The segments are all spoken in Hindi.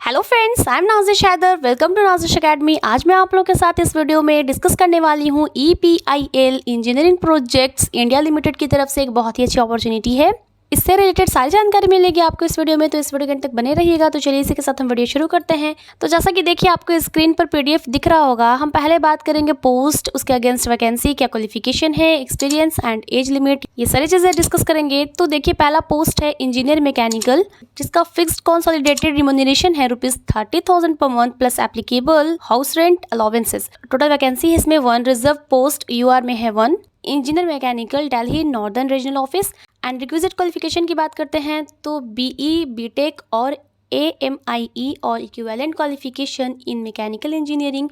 Hello friends, I am Nazish Haider. Welcome to Nazish academy. आज मैं आप लोगों के साथ इस वीडियो में डिस्कस करने वाली हूँ EPIL engineering projects India limited की तरफ से एक बहुत ही अच्छी अपॉर्चुनिटी है। इससे रिलेटेड सारी जानकारी मिलेगी आपको इस वीडियो में, तो इस वीडियो के अंत तक बने रहिएगा। तो चलिए इसी के साथ हम वीडियो शुरू करते हैं। तो जैसा कि देखिए आपको स्क्रीन पर PDF दिख रहा होगा। हम पहले बात करेंगे पोस्ट, उसके अगेंस्ट वैकेंसी, क्या क्वालिफिकेशन है, एक्सपीरियंस एंड एज लिमिट, ये सारी चीज़ें डिस्कस करेंगे। तो देखिए पहला पोस्ट है इंजीनियर मैकेनिकल, जिसका फिक्स्ड कंसोलिडेटेड रिम्यूनरेशन है ₹30,000 per month plus applicable house rent allowances. Total vacancy है इसमें 1, रिजर्व पोस्ट UR में है 1। Engineer mechanical Delhi northern regional office. And requisite qualification की बात करते हैं तो BE BTech और AMIE और equivalent qualification in mechanical engineering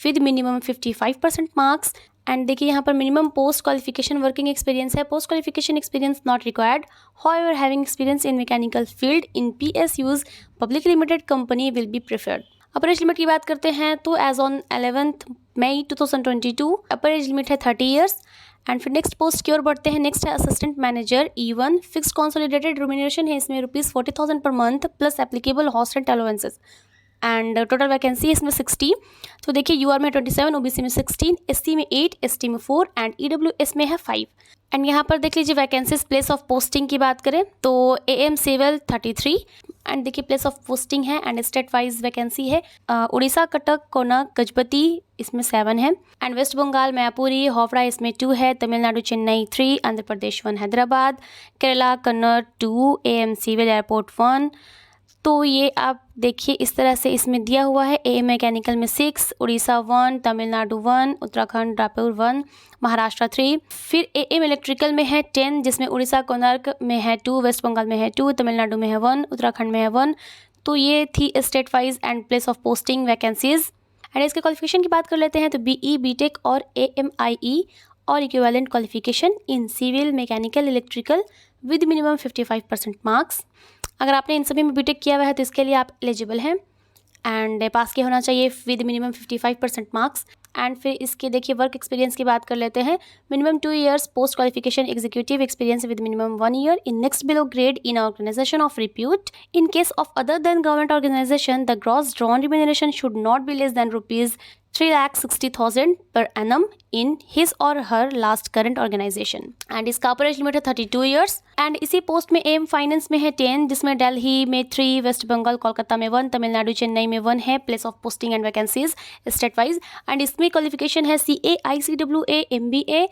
with minimum 55% marks. And देखिए यहाँ पर minimum post qualification working experience है। Post qualification experience not required, however having experience in mechanical field in PSUs public limited company will be preferred. Upper age limit की बात करते हैं तो age on 11 May 2022 upper age limit है 30 ईयर्स। एंड फिर नेक्स्ट पोस्ट की ओर बढ़ते हैं। नेक्स्ट है assistant manager E1, fixed consolidated remuneration है इसमें ₹40,000 per month plus applicable house rent allowances. And total vacancy है इसमें 60। तो देखिए UR में 27, OBC में 16, SC में 8, ST में 4 एंड EWS में है 5। एंड यहाँ पर देख लीजिए वैकेंसीज प्लेस ऑफ पोस्टिंग की बात करें तो AM सिविल 33। एंड देखिए प्लेस ऑफ पोस्टिंग है एंड स्टेट वाइज वैकेंसी है उड़ीसा, कटक, कोणार्क, गजपति इसमें 7 है। एंड वेस्ट बंगाल मैपुरी, हावड़ा इसमें 2 है। Tamil Nadu Chennai 3, Andhra Pradesh 1, Hyderabad, Kerala Kannur 2, AM civil airport 1। तो ये आप देखिए इस तरह से इसमें दिया हुआ है। AM मैकेनिकल में 6, उड़ीसा 1, तमिलनाडु 1, उत्तराखंड रायपुर 1, महाराष्ट्र 3। फिर AM इलेक्ट्रिकल में है 10, जिसमें उड़ीसा कोणार्क में है 2, वेस्ट बंगाल में है 2, तमिलनाडु में है 1, उत्तराखंड में है 1। तो ये थी state wise and place of posting vacancies. And इसके क्वालिफिकेशन की बात कर लेते हैं तो BE BTech और AMIE और equivalent qualification in civil mechanical electrical with minimum 55% marks. अगर आपने इन सभी में BTech किया हुआ है तो इसके लिए आप एलिजिबल हैं एंड पास किया होना चाहिए विद मिनिमम 55% मार्क्स। एंड फिर इसके देखिए वर्क एक्सपीरियंस की बात कर लेते हैं। Minimum 2 years post qualification executive experience with minimum 1 year in next below grade in organization of repute. In case of other than government organization the gross drawn remuneration should not be less than ₹3,60,000 per annum in his or her last current organization। And इसका अपर एज लिमिट है 32 ईयर्स। एंड इसी पोस्ट में AM फाइनेंस में है 10, जिसमें दिल्ली में 3, वेस्ट बंगाल कोलकाता में 1, तमिलनाडु चेन्नई में 1 है। Place of posting and vacancies state wise. And इसमें क्वालिफिकेशन है CA ICWA MBA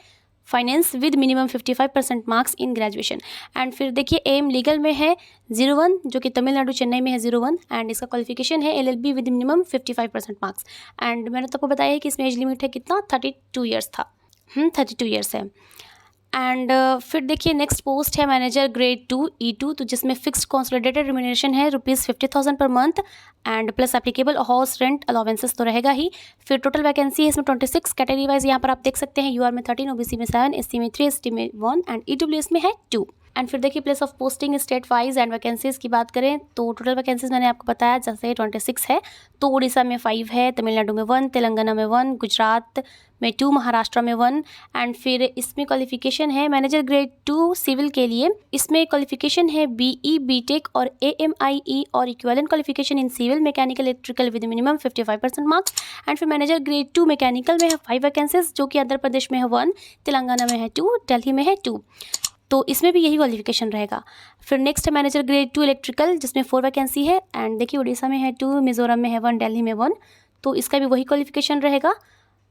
finance with minimum 55% marks in graduation. And फिर देखिए AM लीगल में है 01, जो कि तमिलनाडु चेन्नई में है 01। एंड इसका क्वालिफिकेशन है LLB with minimum 55% marks. And मैंने तो आपको बताया है कि इसमें एज लिमिट है कितना, 32 ईयर्स था। 32 ईयर्स है। एंड फिर देखिए नेक्स्ट पोस्ट है मैनेजर ग्रेड 2 E2, तो जिसमें फिक्स्ड कंसोलिडेटेड रिम्यूनरेशन है ₹50,000 per month and plus applicable house rent allowances तो रहेगा ही। फिर टोटल वैकेंसी है इसमें 26। कैटेगरी वाइज यहाँ पर आप देख सकते हैं UR में 13, OBC में 7, SC में 3, ST में 1 एंड EWS में है 2। एंड फिर देखिए place of posting state wise and vacancies की बात करें तो टोटल वैकेंसीज मैंने आपको बताया जैसे 26 है। तो उड़ीसा में 5 है, तमिलनाडु में 1, तेलंगाना में 1, गुजरात में 2, महाराष्ट्र में 1। एंड फिर इसमें क्वालिफिकेशन है मैनेजर ग्रेड 2 सिविल के लिए। इसमें क्वालिफिकेशन है BE BTech और AMIE और equivalent qualification in civil mechanical electrical with minimum 55% marks. And फिर मैनेजर ग्रेड 2 मैकेनिकल में है 5 वैकेंसीज, जो कि आंध्र प्रदेश में है 1, तेलंगाना में है 2, दिल्ली में है 2। तो इसमें भी यही क्वालिफिकेशन रहेगा। फिर नेक्स्ट है मैनेजर ग्रेड 2 इलेक्ट्रिकल, जिसमें 4 वैकेंसी है। एंड देखिए उड़ीसा में है 2, मिजोरम में है 1, दिल्ली में 1। तो इसका भी वही क्वालिफिकेशन रहेगा,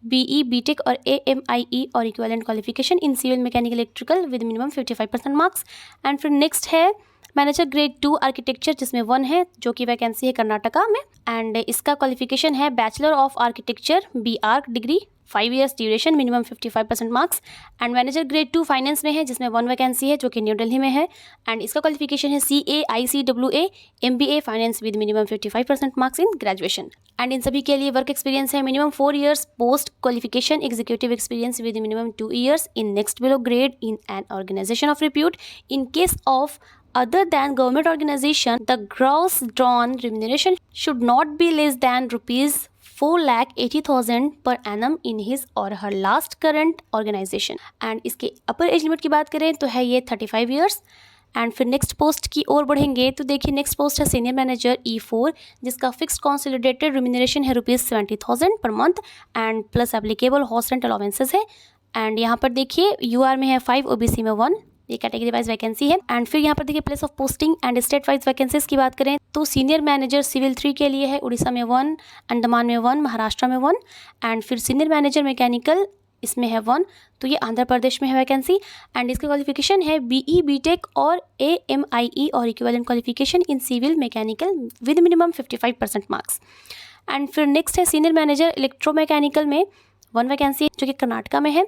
BE BTech और AMIE और equivalent qualification in civil mechanical electrical with minimum 55% marks. And फिर नेक्स्ट है मैनेजर ग्रेड 2 आर्किटेक्चर, जिसमें 1 है, जो कि वैकेंसी है कर्नाटका में। एंड इसका क्वालिफिकेशन है bachelor of architecture BArch degree, 5 years duration, minimum 55% marks. And manager grade 2 finance में है, जिसमें 1 वैकेंसी है, जो कि न्यू दिल्ली में है। एंड इसका क्वालिफिकेशन है CA ICWA MBA finance with minimum 55% marks in graduation. And इन सभी के लिए वर्क एक्सपीरियंस है minimum 4 years post qualification executive experience with minimum 2 years in next below grade in an organization of repute. In case of other than government organization, the gross drawn remuneration should not be less than ₹4,80,000 per annum in his or her last current organization। And इसके अपर एज लिमिट की बात करें तो है ये 35 ईयर्स। एंड फिर नेक्स्ट पोस्ट की ओर बढ़ेंगे तो देखिए नेक्स्ट पोस्ट है सीनियर मैनेजर E4, जिसका फिक्स्ड कंसोलिडेटेड रिम्यूनरेशन है ₹70,000 per month and plus applicable host rent allowances है। एंड यहाँ पर देखिए UR में है 5, OBC में 1, ये कैटेगरी वाइज वैकेंसी है। एंड फिर यहाँ पर देखिए place of posting and state wise vacancies की बात करें तो सीनियर मैनेजर सिविल 3 के लिए है उड़ीसा में 1, अंडमान में 1, महाराष्ट्र में 1। एंड फिर सीनियर मैनेजर मैकेनिकल इसमें है 1, तो ये आंध्र प्रदेश में है वैकेंसी। एंड इसकी क्वालिफिकेशन है BE BTech और AMIE और equivalent qualification in civil mechanical with minimum 55% marks. And फिर नेक्स्ट है सीनियर मैनेजर इलेक्ट्रोमैकेनिकल में 1 वैकेंसी जो कि कर्नाटका में है।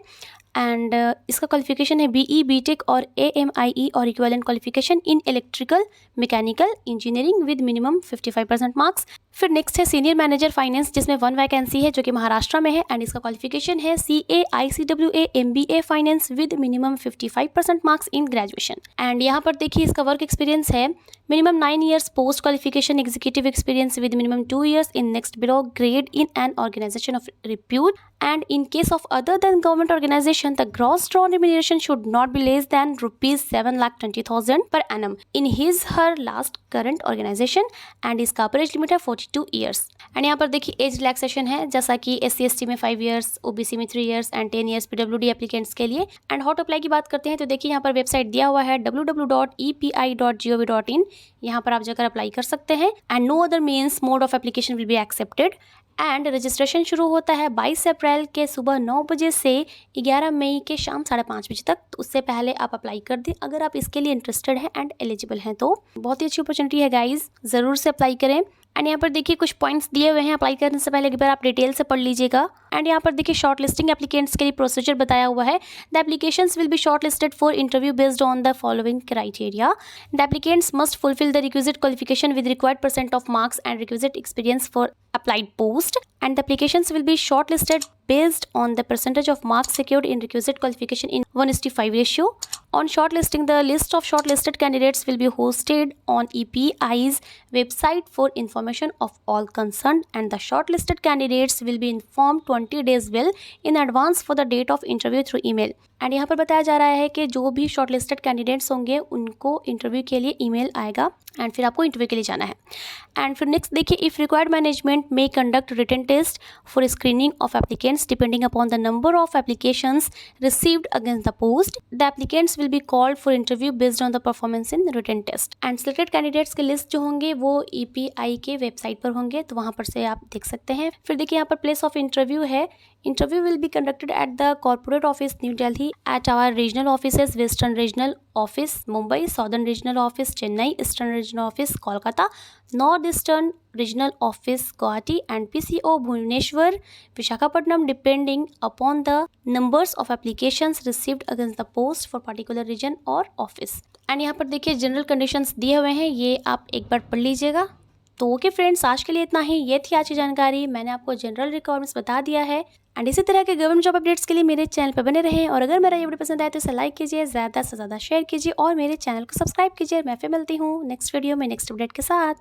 एंड इसका क्वालिफिकेशन है BE BTech और AMIE और equivalent qualification in electrical mechanical engineering with minimum 55% marks. फिर नेक्स्ट है सीनियर मैनेजर फाइनेंस जिसमें 1 वैकेंसी है जो कि महाराष्ट्र में है एंड इसका क्वालिफिकेशन है CA ICWA MBA finance with minimum 55% marks in graduation. And यहाँ पर देखिए इसका वर्क एक्सपीरियंस है minimum 9 years post qualification executive experience with minimum 2 years in next below grade in an organization of repute, and in case of other than government organization the gross drawn remuneration should not be less than ₹7,20,000 per annum in his her last current organization and इसका अपर एज लिमिट है 42 years। एंड यहाँ पर देखिए एज रिलैक्सेशन है जैसा कि SC ST में 5 years, OBC में 3 years and 10 years PWD applicants के लिए। एंड हाउ टू अप्लाई की बात करते हैं तो देखिए यहाँ पर वेबसाइट दिया हुआ है www.epi.gov.in, यहाँ पर आप जाकर अप्लाई कर सकते हैं। And no other means mode of application will be accepted. And registration शुरू होता है 22 अप्रैल के सुबह 9 बजे से 11 मई के शाम 5:30 बजे तक। तो उससे पहले आप अप्लाई कर दें अगर आप इसके लिए इंटरेस्टेड हैं एंड एलिजिबल हैं तो। बहुत ही अच्छी अपॉर्चुनिटी है गाइज, ज़रूर से अप्लाई करें। एंड यहाँ पर देखिए कुछ पॉइंट्स दिए हुए हैं, अप्लाई करने से पहले एक बार आप डिटेल से पढ़ लीजिएगा। एंड यहाँ पर देखिए शॉर्ट लिस्टिंग एप्लीकेंट्स के लिए प्रोसीजर बताया हुआ है। The applications will be short listed for interview based on the following criteria. The applicants must fulfil the requisite qualification with required % of marks and requisite experience for applied post, and the applications will be shortlisted based on the percentage of marks secured in requisite qualification in 1:5 ratio. On shortlisting, the list of shortlisted candidates will be hosted on EPI's website for information of all concerned, and the shortlisted candidates will be informed 20 days well in advance for the date of interview through email. And यहाँ पर बताया जा रहा है कि जो भी शॉर्टलिस्टेड कैंडिडेट्स होंगे उनको इंटरव्यू के लिए ईमेल आएगा एंड फिर आपको इंटरव्यू के लिए जाना है। एंड फिर नेक्स्ट देखिए if required management may conduct written test for screening of applicants depending upon the number of applications received against the post. The applicants will be called for interview based on the performance in written test. And selected candidates के लिस्ट जो होंगे वो EPI के वेबसाइट पर होंगे, तो वहाँ पर से आप देख सकते हैं। फिर देखिए यहाँ पर प्लेस ऑफ इंटरव्यू है। Interview will be conducted at the corporate office new Delhi, at our regional offices, Western Regional Office Mumbai, Southern Regional Office Chennai, Eastern Regional Office Kolkata, Northeastern Regional Office Guwahati and PCO Bhubaneswar, Visakhapatnam, depending upon the numbers of applications received against the post for particular region or office। And यहाँ पर देखिए जनरल कंडीशंस दिए हुए हैं, ये आप एक बार पढ़ लीजिएगा। तो ओके फ्रेंड्स, आज के लिए इतना ही। ये थी आज की जानकारी, मैंने आपको जनरल रिक्वायरमेंट्स बता दिया है। एंड इसी तरह के गवर्नमेंट जॉब अपडेट्स के लिए मेरे चैनल पर बने रहें। और अगर मेरा ये वीडियो पसंद आए तो इसे लाइक कीजिए, ज़्यादा से ज़्यादा शेयर कीजिए और मेरे चैनल को सब्सक्राइब कीजिए। मैं फिर मिलती हूँ नेक्स्ट वीडियो में नेक्स्ट अपडेट के साथ।